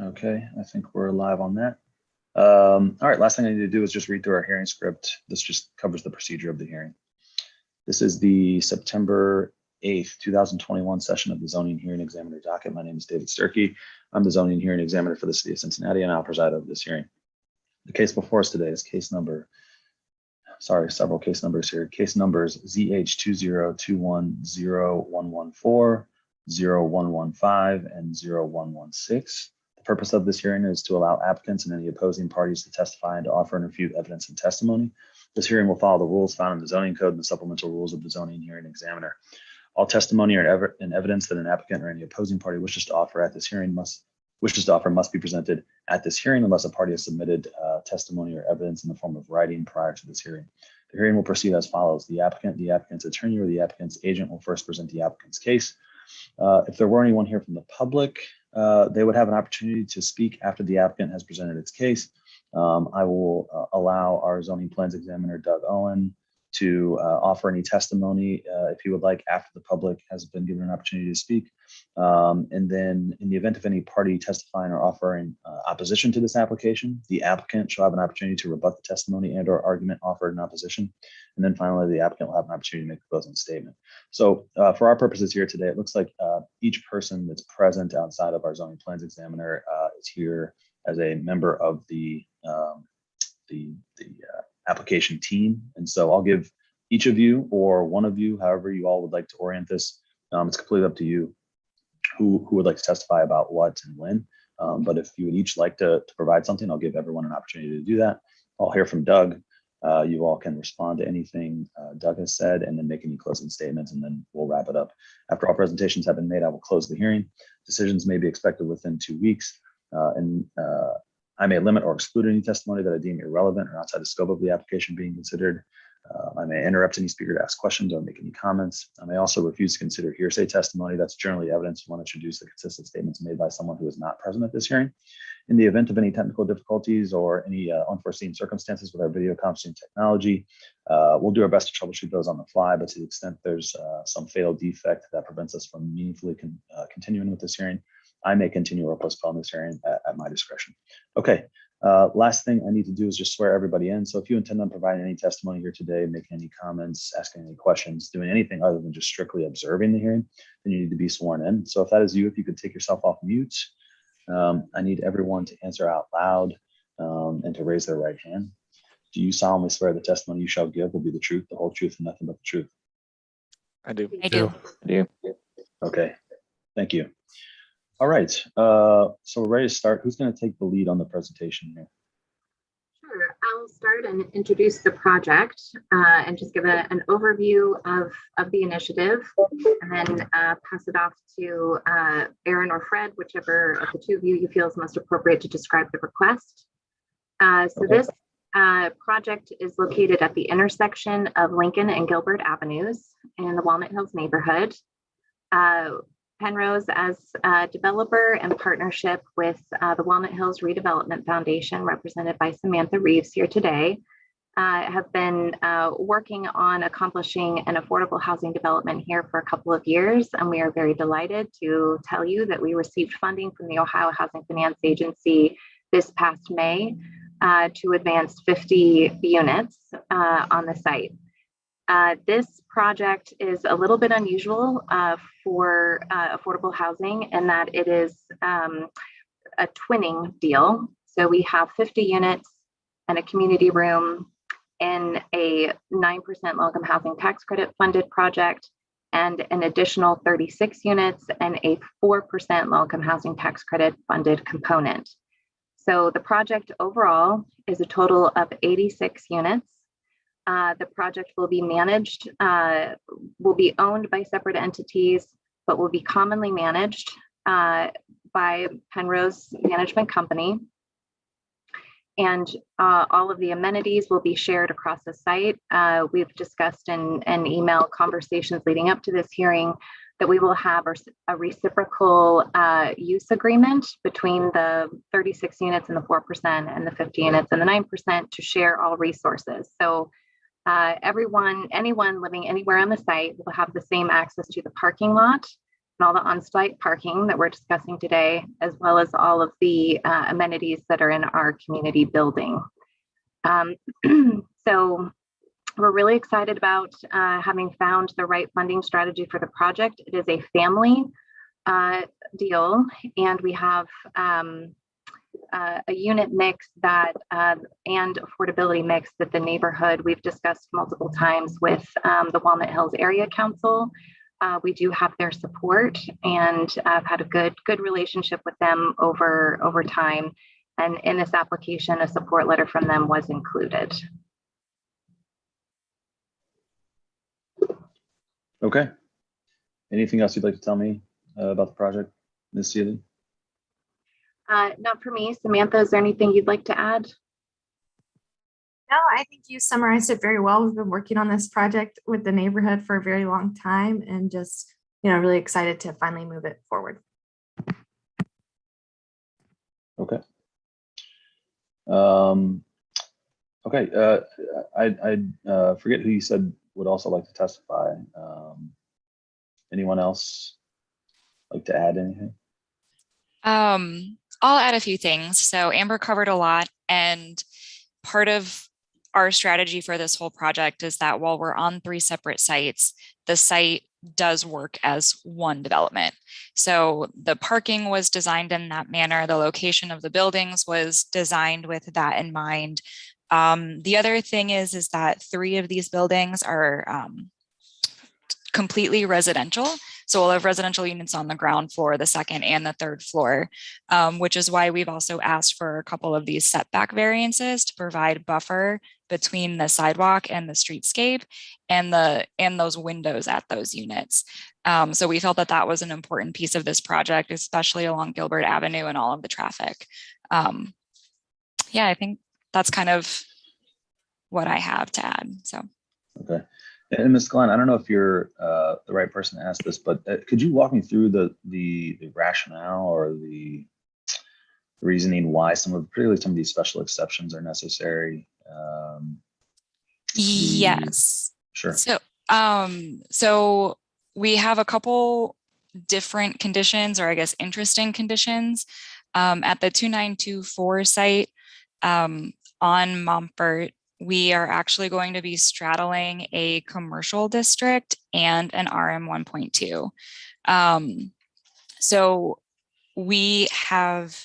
Okay, I think we're live on that. All right, last thing I need to do is just read through our hearing script. This just covers the procedure of the hearing. This is the September 8th, 2021 session of the Zoning Hearing Examiner docket. My name is David Sturkey. I'm the Zoning Hearing Examiner for the City of Cincinnati, and I'll preside over this hearing. The case before us today is several case numbers here. Case numbers ZH20210114, 0115, and 0116. The purpose of this hearing is to allow applicants and any opposing parties to testify and to offer and refute evidence and testimony. This hearing will follow the rules found in the zoning code and the supplemental rules of the Zoning Hearing Examiner. All testimony or evidence that an applicant or any opposing party wishes to offer at this hearing must be presented at this hearing unless a party has submitted testimony or evidence in the form of writing prior to this hearing. The hearing will proceed as follows. The applicant, the applicant's attorney, or the applicant's agent will first present the applicant's case. If there were anyone here from the public, they would have an opportunity to speak after the applicant has presented its case. I will allow our zoning plans examiner, Doug Owen, to offer any testimony if he would like after the public has been given an opportunity to speak. And then in the event of any party testifying or offering opposition to this application, the applicant shall have an opportunity to rebut the testimony and or argument offered in opposition. And then finally, the applicant will have an opportunity to make a closing statement. So for our purposes here today, it looks like each person that's present outside of our zoning plans examiner is here as a member of the application team. And so I'll give each of you or one of you, however you all would like to orient this. It's completely up to you who would like to testify about what and when. But if you would each like to provide something, I'll give everyone an opportunity to do that. I'll hear from Doug. You all can respond to anything Doug has said and then make any closing statements, and then we'll wrap it up. After all presentations have been made, I will close the hearing. Decisions may be expected within 2 weeks. I may limit or exclude any testimony that I deem irrelevant or outside the scope of the application being considered. I may interrupt any speaker to ask questions or make any comments. I may also refuse to consider hearsay testimony. That's generally evidence when introduced the consistent statements made by someone who is not present at this hearing. In the event of any technical difficulties or any unforeseen circumstances with our video conferencing technology, we'll do our best to troubleshoot those on the fly, but to the extent there's some fatal defect that prevents us from meaningfully continuing with this hearing, I may continue or postpone this hearing at my discretion. Okay, last thing I need to do is just swear everybody in. So if you intend on providing any testimony here today, making any comments, asking any questions, doing anything other than just strictly observing the hearing, then you need to be sworn in. So if that is you, if you could take yourself off mute. I need everyone to answer out loud and to raise their right hand. Do you solemnly swear the testimony you shall give will be the truth, the whole truth, and nothing but the truth? I do. I do. Okay, thank you. All right, so we're ready to start. Who's going to take the lead on the presentation here? Sure, I'll start and introduce the project and just give an overview of the initiative, and then pass it off to Aaron or Fred, whichever of the two of you feel is most appropriate to describe the request. This project is located at the intersection of Lincoln and Gilbert Avenues in the Walnut Hills neighborhood. Penrose, as a developer in partnership with the Walnut Hills Redevelopment Foundation, represented by Samantha Reeves here today, have been working on accomplishing an affordable housing development here for a couple of years. And we are very delighted to tell you that we received funding from the Ohio Housing Finance Agency this past May to advance 50 units on the site. This project is a little bit unusual for affordable housing in that it is a twinning deal. So we have 50 units and a community room in a 9% low-income housing tax credit funded project, and an additional 36 units and a 4% low-income housing tax credit funded component. So the project overall is a total of 86 units. The project will be managed, will be owned by separate entities, but will be commonly managed by Penrose Management Company. And all of the amenities will be shared across the site. We've discussed in email conversations leading up to this hearing that we will have a reciprocal use agreement between the 36 units and the 4% and the 50 units and the 9% to share all resources. So anyone living anywhere on the site will have the same access to the parking lot and all the on-site parking that we're discussing today, as well as all of the amenities that are in our community building. So we're really excited about having found the right funding strategy for the project. It is a family deal, and we have a unit mix that and affordability mix that the neighborhood we've discussed multiple times with the Walnut Hills Area Council. We do have their support, and I've had a good relationship with them over time. And in this application, a support letter from them was included. Okay. Anything else you'd like to tell me about the project, Ms. Seeley? Not for me. Samantha, is there anything you'd like to add? No, I think you summarized it very well. We've been working on this project with the neighborhood for a very long time, and just, really excited to finally move it forward. Okay. Okay. I forget who you said would also like to testify. Anyone else like to add anything? I'll add a few things. So Amber covered a lot, and part of our strategy for this whole project is that while we're on 3 separate sites, the site does work as one development. So the parking was designed in that manner. The location of the buildings was designed with that in mind. The other thing is that 3 of these buildings are completely residential. So we'll have residential units on the ground floor, the 2nd and the 3rd floor, which is why we've also asked for a couple of these setback variances to provide buffer between the sidewalk and the streetscape and those windows at those units. So we felt that that was an important piece of this project, especially along Gilbert Avenue and all of the traffic. Yeah, I think that's kind of what I have to add. So. Okay. And Ms. Glenn, I don't know if you're the right person to ask this, but could you walk me through the rationale or the reasoning why particularly some of these special exceptions are necessary? Yes. Sure. So we have a couple different conditions, or I guess interesting conditions, at the 2924 site on Monfort. We are actually going to be straddling a commercial district and an RM 1.2. So we have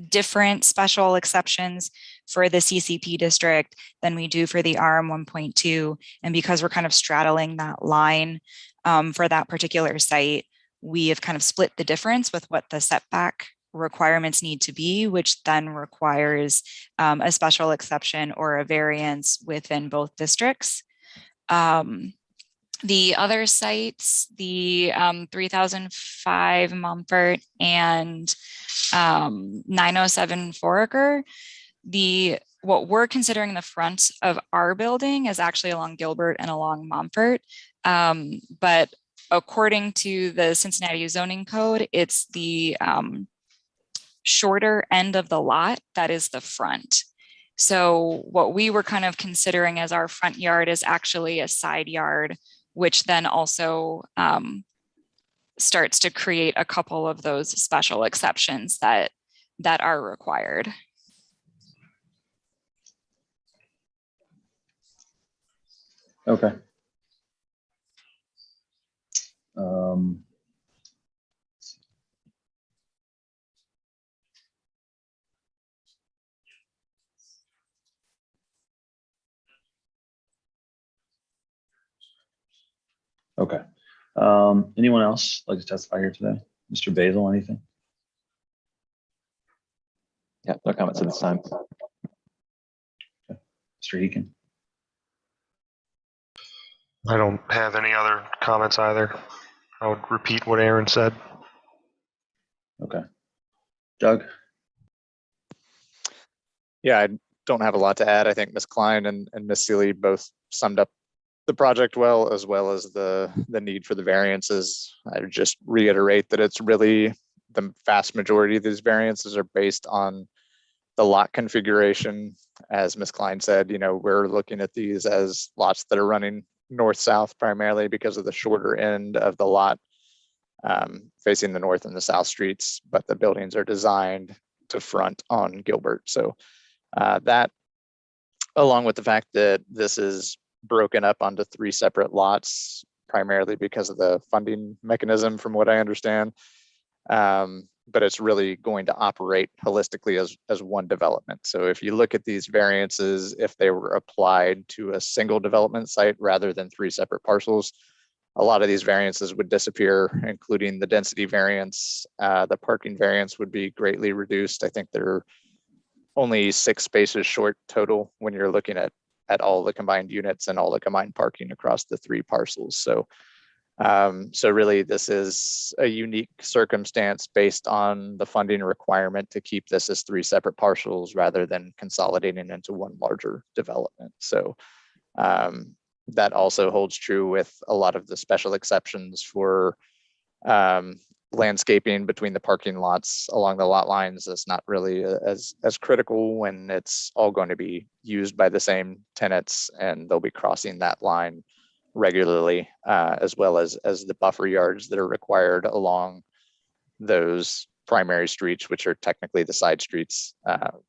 different special exceptions for the CCP district than we do for the RM 1.2. And because we're kind of straddling that line for that particular site, we have kind of split the difference with what the setback requirements need to be, which then requires a special exception or a variance within both districts. The other sites, the 3005 Monfort and 907 Foraker, what we're considering the front of our building is actually along Gilbert and along Monfort. But according to the Cincinnati zoning code, it's the shorter end of the lot that is the front. So what we were kind of considering as our front yard is actually a side yard, which then also starts to create a couple of those special exceptions that are required. Okay. Okay. Anyone else like to testify here today? Mr. Basil, anything? Yeah, no comments at this time. Okay. Mr. Heekin? I don't have any other comments either. I would repeat what Aaron said. Okay. Doug? Yeah, I don't have a lot to add. I think Ms. Klein and Ms. Seeley both summed up the project well as the need for the variances. I would just reiterate that it's really the vast majority of these variances are based on the lot configuration. As Ms. Klein said, we're looking at these as lots that are running north-south primarily because of the shorter end of the lot. facing the north and the south streets, but the buildings are designed to front on Gilbert. So that, along with the fact that this is broken up onto 3 separate lots, primarily because of the funding mechanism, from what I understand. But it's really going to operate holistically as one development. So if you look at these variances, if they were applied to a single development site rather than 3 separate parcels, a lot of these variances would disappear, including the density variance. The parking variance would be greatly reduced. I think they're only 6 spaces short total when you're looking at all the combined units and all the combined parking across the 3 parcels. So really, this is a unique circumstance based on the funding requirement to keep this as 3 separate parcels rather than consolidating into one larger development. So that also holds true with a lot of the special exceptions for landscaping between the parking lots along the lot lines. That's not really as critical when it's all going to be used by the same tenants, and they'll be crossing that line regularly, as well as the buffer yards that are required along those primary streets, which are technically the side streets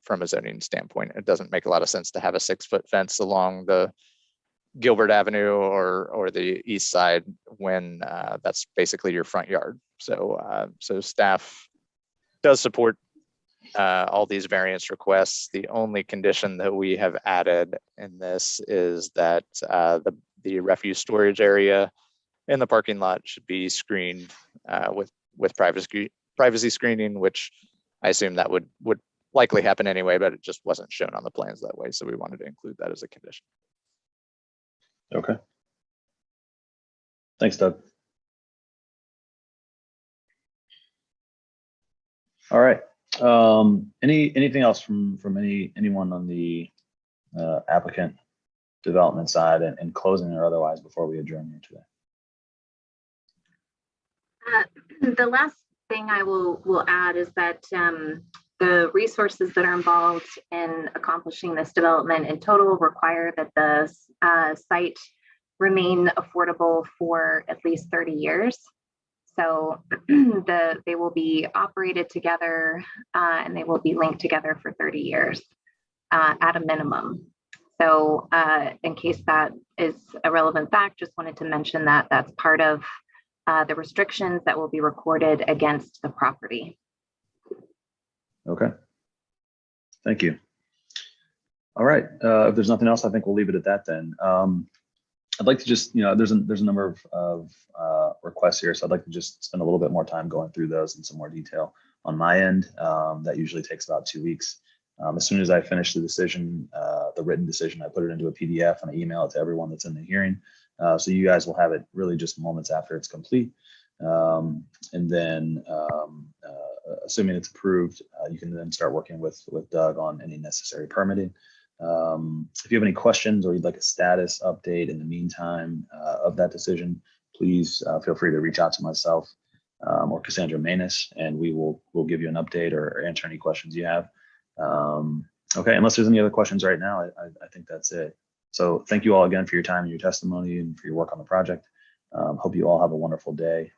from a zoning standpoint. It doesn't make a lot of sense to have a 6-foot fence along the Gilbert Avenue or the east side when that's basically your front yard. So staff does support all these variance requests. The only condition that we have added in this is that the refuse storage area in the parking lot should be screened with privacy screening, which I assume that would likely happen anyway, but it just wasn't shown on the plans that way. So we wanted to include that as a condition. Okay. Thanks, Doug. All right. Anything else from anyone on the applicant development side and closing or otherwise before we adjourn here today? The last thing I will add is that the resources that are involved in accomplishing this development in total require that the site remain affordable for at least 30 years. So they will be operated together and they will be linked together for 30 years at a minimum. So in case that is a relevant fact, just wanted to mention that that's part of the restrictions that will be recorded against the property. Okay. Thank you. All right. If there's nothing else, I think we'll leave it at that then. I'd like to just, there's a number of requests here, so I'd like to just spend a little bit more time going through those in some more detail on my end. That usually takes about 2 weeks. As soon as I finish the decision, the written decision, I put it into a PDF and I email it to everyone that's in the hearing. So you guys will have it really just moments after it's complete. And then assuming it's approved, you can then start working with Doug on any necessary permitting. If you have any questions or you'd like a status update in the meantime of that decision, please feel free to reach out to myself or Cassandra Manus, and we'll give you an update or answer any questions you have. Okay, unless there's any other questions right now, I think that's it. So thank you all again for your time and your testimony and for your work on the project. Hope you all have a wonderful day.